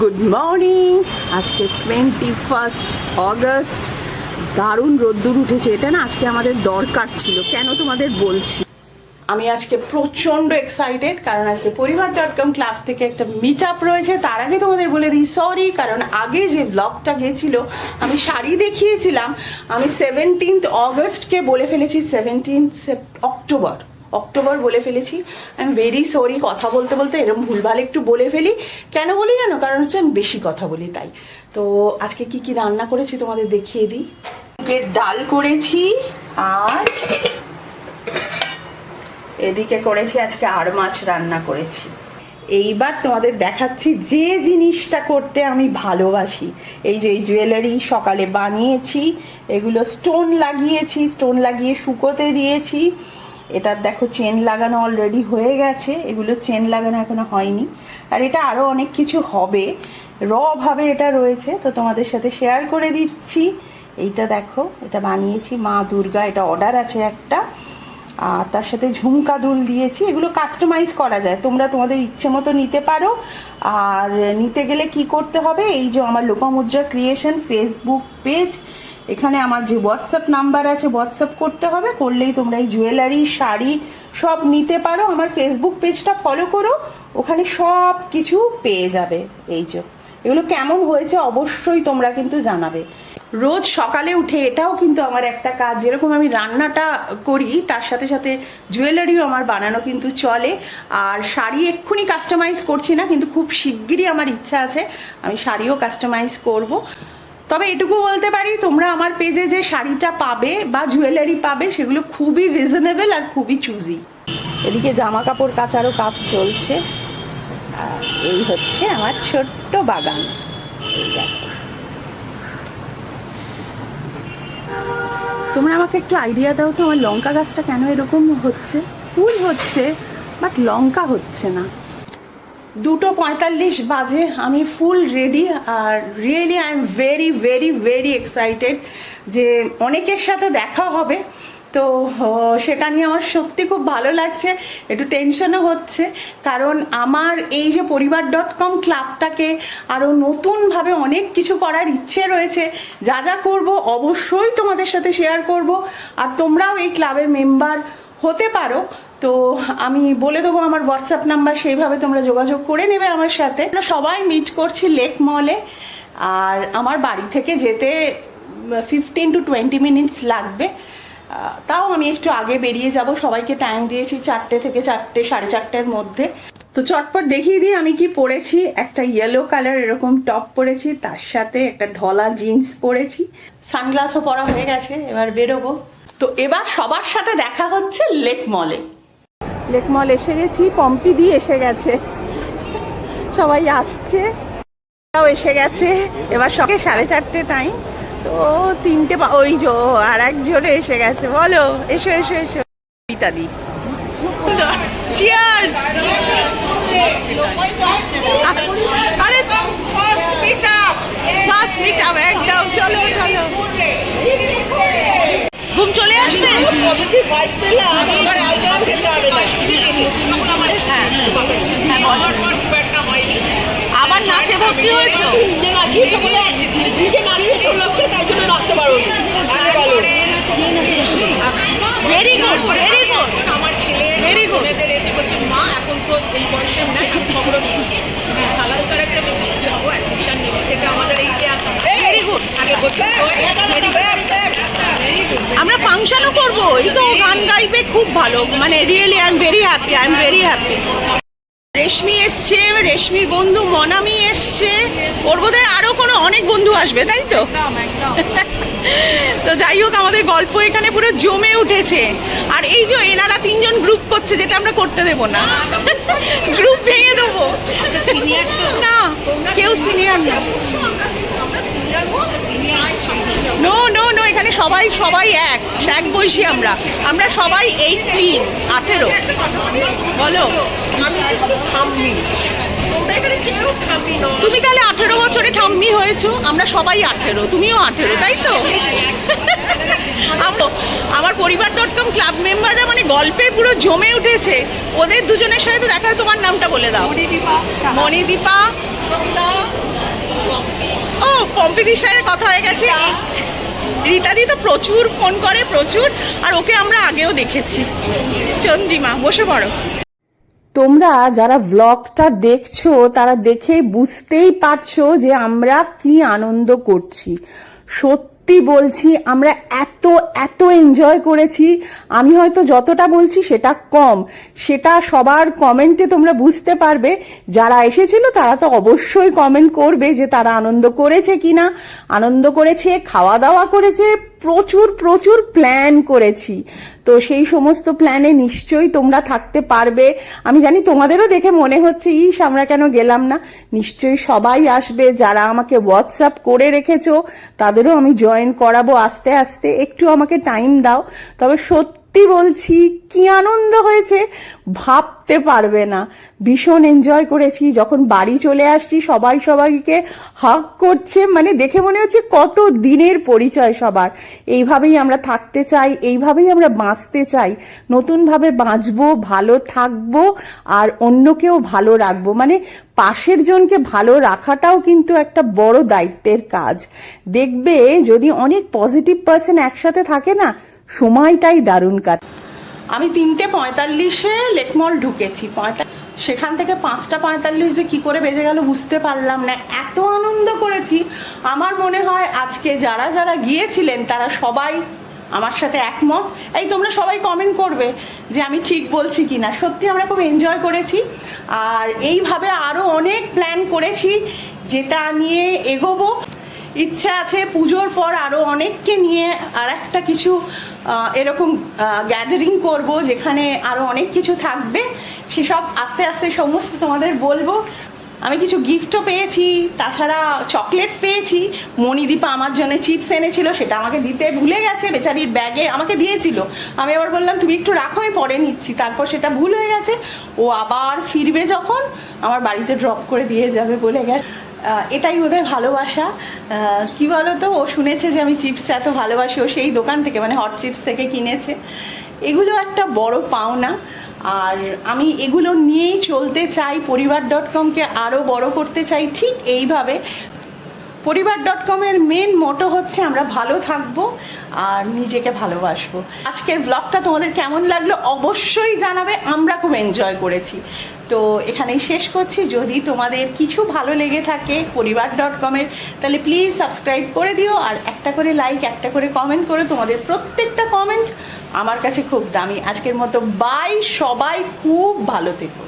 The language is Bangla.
Good morning. আজকে 21 অগস্ট। দারুণ রোদ্দুর উঠেছে। এটা না আজকে আমাদের দরকার ছিল। কেন তোমাদের বলছি, আমি আজকে প্রচণ্ড এক্সাইটেড, কারণ আজকে পরিবার.com ক্লাব থেকে একটা মিট আপ রয়েছে। তার আগে তোমাদের বলে দিই সরি, কারণ আগে যে ব্লগটা গেছিলো আমি শাড়ি দেখিয়েছিলাম, আমি 17 অগস্টকে বলে ফেলেছি 17 অক্টোবর বলে ফেলেছি। I am very sorry. কথা বলতে বলতে এরকম ভুলভাল একটু বলে ফেলি। কেন বলি জানো? কারণ হচ্ছে আমি বেশি কথা বলি তাই। তো আজকে কি কি রান্না করেছি তোমাদের দেখিয়ে দিই। মুগের ডাল করেছি, আর এদিকে করেছি আজকে আর মাছ রান্না করেছি। এইবার তোমাদের দেখাচ্ছি যে জিনিসটা করতে আমি ভালোবাসি। এই যে এই জুয়েলারি সকালে বানিয়েছি, এগুলো স্টোন লাগিয়েছি, স্টোন লাগিয়ে শুকোতে দিয়েছি। এটার দেখো চেন লাগানো অলরেডি হয়ে গেছে, এগুলো চেন লাগানো এখনো হয়নি। আর এটা আরও অনেক কিছু হবে, ভাবে এটা রয়েছে, তো তোমাদের সাথে শেয়ার করে দিচ্ছি। এইটা দেখো, এটা বানিয়েছি মা দুর্গা, এটা অর্ডার আছে একটা। আর তার সাথে ঝুমকা দুল দিয়েছি। এগুলো কাস্টমাইজ করা যায়, তোমরা তোমাদের ইচ্ছে মতো নিতে পারো। আর নিতে গেলে কি করতে হবে, এই যে আমার লোপামুদ্রা ক্রিয়েশন ফেসবুক পেজ, এখানে আমার যে হোয়াটসঅ্যাপ নাম্বার আছে হোয়াটসঅ্যাপ করতে হবে, করলেই তোমরা এই জুয়েলারি শাড়ি সব নিতে পারো। আমার ফেসবুক পেজটা ফলো করো, ওখানে সব কিছু পেয়ে যাবে। এই যে এগুলো কেমন হয়েছে অবশ্যই তোমরা কিন্তু জানাবে। রোজ সকালে উঠে এটাও কিন্তু আমার একটা কাজ, যেরকম আমি রান্নাটা করি তার সাথে সাথে জুয়েলারিও আমার বানানো কিন্তু চলে। আর শাড়ি এক্ষুনি কাস্টমাইজ করছি না, কিন্তু খুব শিগগিরই আমার ইচ্ছা আছে আমি শাড়িও কাস্টমাইজ করব। তবে এটুকু বলতে পারি, তোমরা আমার পেজে যে শাড়িটা পাবে বা জুয়েলারি পাবে সেগুলো খুবই রিজনেবল আর খুবই চুজি। এদিকে জামা কাপড় কাচারও কাজ চলছে। আর এই হচ্ছে আমার ছোট্ট বাগান। এই দেখো, তোমরা আমাকে একটু আইডিয়া দাও তো, আমার লঙ্কা গাছটা কেন এরকম হচ্ছে? ফুল হচ্ছে বাট লঙ্কা হচ্ছে না। 2:45 বাজে, আমি full ready. Are really I am very very very excited যে অনেকের সাথে দেখা হবে। তো সেটা নিয়ে আমার সত্যি খুব ভালো লাগছে, একটু টেনশনও হচ্ছে, কারণ আমার এই যে পরিবার.com ক্লাবটাকে আরও নতুনভাবে অনেক কিছু করার ইচ্ছে রয়েছে। যা যা করব অবশ্যই তোমাদের সাথে শেয়ার করব। আর তোমরাও এই ক্লাবের মেম্বার হতে পারো। তো আমি বলে দেবো আমার হোয়াটসঅ্যাপ নাম্বার, সেইভাবে তোমরা যোগাযোগ করে নেবে আমার সাথে। আমরা সবাই মিট করছি লেক মলে। আর আমার বাড়ি থেকে যেতে 15 to 20 মিনিটস লাগবে। তাও আমি একটু আগে বেরিয়ে যাব, সবাইকে টাইম দিয়েছি 4টে থেকে 4টে, 4:30-র মধ্যে। তো চটপট দেখিয়ে দিই আমি কি পরেছি। একটা ইয়েলো কালার এরকম টপ পরেছি, তার সাথে একটা ঢলা জিন্স পরেছি, সানগ্লাসও পরা হয়ে গেছে। এবার বেরোবো। তো এবার সবার সাথে দেখা হচ্ছে লেক মলে। লেক মল এসে গেছি, পম্পি দিয়ে এসে গেছে, সবাই আসছে, এসে গেছে। এবার সকালে 4:30 টাইম, তো 3টে ওই যে আর একজনে এসে গেছে। বলো, এসো এসো এসো ইত্যাদি। চিয়ার্স। আরে ফার্স্ট মিট আপ একদম। চলো চলো, ঘুম চলে আসবে। আবার নাচে ভর্তি হয়েছো? Very good very good. আমার ছেলে ভেরি গুড। মা এখন তো এই বয়সে না, খবরও নিয়েছি সালাদকারাতে আমি ভর্তি হবো, অ্যাডমিশন নিয়ে থেকে আমাদের এই যে ভেরি গুড। আগে আমরা ফাংশনও করবো, এই তো গান গাইবে, খুব ভালো। মানে really I am very happy, I am very happy. Reshmi এসছে, রেশমির বন্ধু মনামি এসছে, ওর বোধহয় আরো কোনো অনেক বন্ধু আসবে, তাই তো? তো যাই হোক, আমাদের গল্প এখানে পুরো জমে উঠেছে। আর এই যে এনারা 3জন গ্রুপ করছে, যেটা আমরা করতে দেবো না, গ্রুপ ভেঙে দেবো। না, কেউ সিনিয়র না। নো নো নো, এখানে সবাই সবাই এক বয়সী। আমরা সবাই 18। বলো, তুমি তাহলে 18 বছরে ঠাম্মি হয়েছো, আমরা সবাই 18, তুমিও 18, তাই তো? আমার পরিবার.com ক্লাব মেম্বাররা মানে গল্পে পুরো জমে উঠেছে। ওদের দুজনের সাথে তো দেখা, তোমার নামটা বলে দাও। মণিদীপা, পম্পিদির সাথে কথা হয়ে গেছে। রীতাদি তো প্রচুর ফোন করে, প্রচুর, আর ওকে আমরা আগেও দেখেছি। চন্দ্রিমা বসে পড়ো। তোমরা যারা ব্লগটা দেখছো তারা দেখে বুঝতেই পারছো যে আমরা কি আনন্দ করছি। সত্যি বলছি, আমরা এত এত এনজয় করেছি। আমি হয়তো যতটা বলছি সেটা কম, সেটা সবার কমেন্টে তোমরা বুঝতে পারবে। যারা এসেছিল তারা তো অবশ্যই কমেন্ট করবে যে তারা আনন্দ করেছে কিনা। আনন্দ করেছে, খাওয়া দাওয়া করেছে, প্রচুর প্রচুর প্ল্যান করেছি। তো সেই সমস্ত প্ল্যানে নিশ্চয়ই তোমরা থাকতে পারবে। আমি জানি তোমাদেরও দেখে মনে হচ্ছে ইস আমরা কেন গেলাম না। নিশ্চয়ই সবাই আসবে। যারা আমাকে হোয়াটসঅ্যাপ করে রেখেছো তাদেরও আমি জয়েন করাবো আস্তে আস্তে। একটু আমাকে টাইম দাও। তবে সত্যি বলছি কি আনন্দ হয়েছে ভাবতে পারবে না। ভীষণ এনজয় করেছি। যখন বাড়ি চলে আসছি সবাই সবাইকে হাগ করছে, মানে দেখে মনে হচ্ছে কত দিনের পরিচয় সবার। এইভাবেই আমরা থাকতে চাই, এইভাবেই আমরা বাঁচতে চাই। নতুনভাবে বাঁচবো, ভালো থাকবো, আর অন্যকেও ভালো রাখবো। মানে পাশের জনকে ভালো রাখাটাও কিন্তু একটা বড় দায়িত্বের কাজ। দেখবে যদি অনেক পজিটিভ পার্সন একসাথে থাকে না, সময়টাই দারুণ কাটে। আমি 3:45-এ লেকমল ঢুকেছি। সেখান থেকে 5:45 যে কি করে বেজে গেল বুঝতে পারলাম না। এত আনন্দ করেছি। আমার মনে হয় আজকে যারা যারা গিয়েছিলেন তারা সবাই আমার সাথে একমত। এই তোমরা সবাই কমেন্ট করবে যে আমি ঠিক বলছি কিনা। সত্যি আমরা খুব এনজয় করেছি। আর এইভাবে আরো অনেক প্ল্যান করেছি যেটা নিয়ে এগোবো। ইচ্ছা আছে পুজোর পর আরো অনেককে নিয়ে আর একটা কিছু এরকম গ্যাদারিং করব, যেখানে আরো অনেক কিছু থাকবে। সেসব আস্তে আস্তে সমস্ত তোমাদের বলবো। আমি কিছু গিফটও পেয়েছি, তাছাড়া চকলেট পেয়েছি। মণিদীপা আমার জন্য চিপস এনেছিল, সেটা আমাকে দিতে ভুলে গেছে। বেচারির ব্যাগে আমাকে দিয়েছিল, আমি আবার বললাম তুমি একটু রাখো আমি পরে নিচ্ছি। তারপর সেটা ভুল হয়ে গেছে। ও আবার ফিরবে যখন আমার বাড়িতে ড্রপ করে দিয়ে যাবে বলে গেছে। এটাই বোধহয় ভালোবাসা। কি বলতো, ও শুনেছে যে আমি চিপস এত ভালোবাসি, ও সেই দোকান থেকে মানে হট চিপস থেকে কিনেছে। এগুলো একটা বড় পাওনা। আর আমি এগুলো নিয়েই চলতে চাই। পরিবার.কমকে আরও বড় করতে চাই ঠিক এইভাবে। পরিবার.কমের মেন মোটো হচ্ছে আমরা ভালো থাকবো আর নিজেকে ভালোবাসবো। আজকের ব্লগটা তোমাদের কেমন লাগলো অবশ্যই জানাবে। আমরা খুব এনজয় করেছি। তো এখানেই শেষ করছি। যদি তোমাদের কিছু ভালো লেগে থাকে পরিবার.কমের, তাহলে প্লিজ সাবস্ক্রাইব করে দিও। আর একটা করে লাইক, একটা করে কমেন্ট করে। তোমাদের প্রত্যেকটা কমেন্ট আমার কাছে খুব দামি। আজকের মতো বাই, সবাই খুব ভালো থেকো।